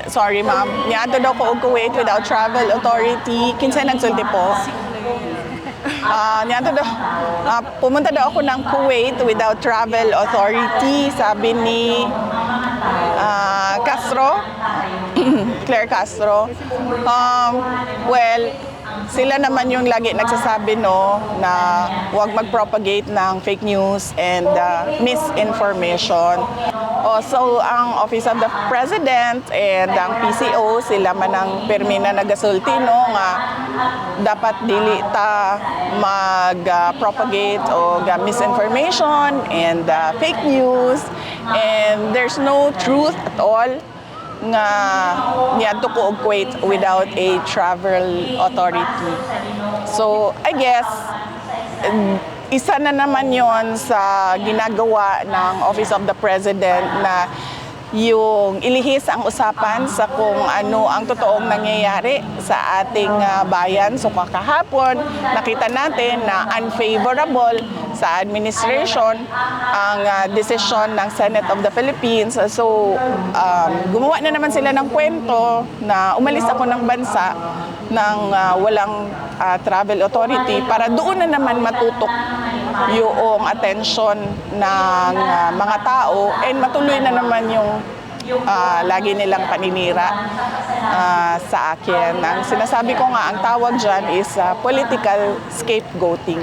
Sorry ma'am, niadto daw ko og Kuwait without travel authority. Kinsa nagsulti po? Niadto daw, pumunta daw ako ng Kuwait without travel authority, sabi ni Castro, Claire Castro. Well, sila naman yung lagi nagsasabi no na huwag mag-propagate ng fake news and misinformation. So ang Office of the President and ang PCO sila man ang permi na nagasulti no nga dapat dili ta mag-propagate o misinformation and fake news, and there's no truth at all nga niadto ko og Kuwait without a travel authority. So I guess isa na naman yon sa ginagawa ng Office of the President na yung ilihis ang usapan sa kung ano ang totoong nangyayari sa ating bayan. So kahapon, nakita natin na unfavorable sa administration ang decision ng Senate of the Philippines. So gumawa na naman sila ng kwento na umalis ako ng bansa ng walang travel authority para doon na naman matutok yung attention ng mga tao and matuloy na naman yung lagi nilang paninira sa akin. Ang sinasabi ko nga, ang tawag dyan is political scapegoating.